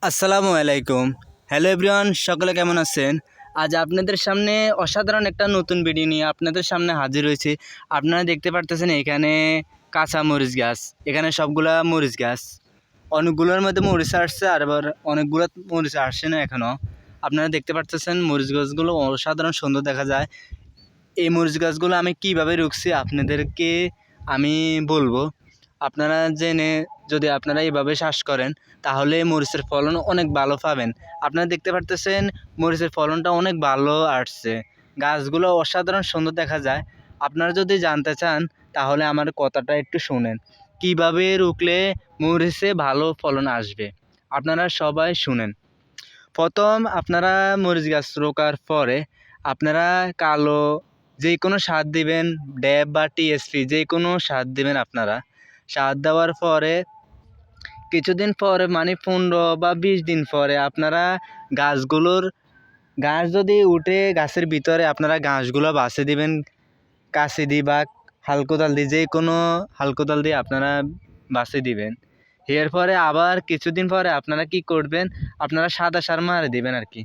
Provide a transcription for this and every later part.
আসসালামু আলাইকুম। Hello everyone, সকলে কেমন আছেন? আজ আপনাদের সামনে অসাধারণ একটা নতুন ভিডিও নিয়ে আপনাদের সামনে হাজির হয়েছি। আপনারা দেখতে পারতেছেন এখানে কাঁচা মরিচ গাছ, এখানে সবগুলা মরিচ গাছ। অনেকগুলোর মধ্যে মরিচ আসছে আর আবার অনেকগুলো মরিচ আসছে না এখনও। আপনারা দেখতে পারতেছেন মরিচ গাছগুলো অসাধারণ সুন্দর দেখা যায়। এই মরিচ গাছগুলো আমি কিভাবে রুখছি আপনাদেরকে আমি বলবো। আপনারা জেনে যদি আপনারা এইভাবে চাষ করেন তাহলে মরিচের ফলন অনেক ভালো পাবেন। আপনারা দেখতে পারতেছেন মরিচের ফলনটা অনেক ভালো আসছে, গাছগুলো অসাধারণ সুন্দর দেখা যায়। আপনারা যদি জানতে চান তাহলে আমার কথাটা একটু শুনেন, কিভাবে রুখলে মরিচে ভালো ফলন আসবে। আপনারা সবাই শুনেন। প্রথম আপনারা মরিচ গাছ রোকার পরে আপনারা কালো যে কোনো সার দিবেন, ড্যাব বা টিএসপি যে কোনো সার দিবেন। আপনারা সার দেওয়ার পরে কিছুদিন পরে মানে 15 বা 20 দিন পরে আপনারা গাছগুলোর গাছ যদি উঠে গাছের ভিতরে আপনারা গাছগুলো বাছে দিবেন কাছে দিয়ে বা হাল কোদাল দিয়ে, যে কোনো হাল কোদাল দিয়ে আপনারা বাছে দিবেন। এর পরে আবার কিছুদিন পরে আপনারা কি করবেন, আপনারা সাদা সার মারে দিবেন আর কি।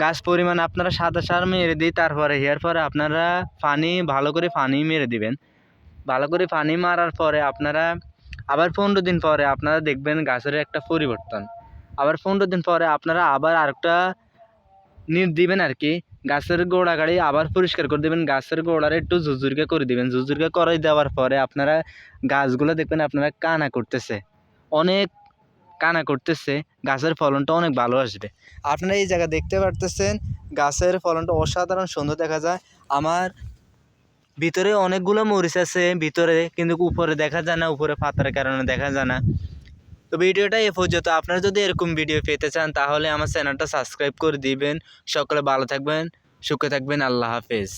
গাছ পরিমাণ আপনারা সাদা সার মেরে দিই, তারপরে এর পরে আপনারা ভালো করে পানি মেরে দিবেন। ভালো করে পানি মারার পরে আপনারা আবার 15 দিন পরে আপনারা দেখবেন গাছের একটা পরিবর্তন। আবার 15 দিন পরে আপনারা আবার আরেকটা নিট দিবেন আর কি। গাছের গোড়া গাড়ি আবার পরিষ্কার করে দেবেন, গাছের গোড়ার একটু ঝুরঝুরকে করে দিবেন। ঝুরঝুরকে করে দেওয়ার পরে আপনারা গাছগুলো দেখবেন আপনারা কানা করতেছে, অনেক কানা করতেছে, গাছের ফলনটা অনেক ভালো আসবে। আপনারা এই জায়গা দেখতে পারতেছেন গাছের ফলনটা অসাধারণ সুন্দর দেখা যায়। আমার ভিতরে অনেকগুলো মরিচ আছে ভিতরে, কিন্তু উপরে দেখা যায় না, উপরে পাতার কারণে দেখা যায় না। তো ভিডিওটা এ পর্যন্ত। আপনারা যদি এরকম ভিডিও পেতে চান তাহলে আমার চ্যানেলটা সাবস্ক্রাইব করে দিবেন। সকলে ভালো থাকবেন, সুখে থাকবেন। আল্লাহ হাফেজ।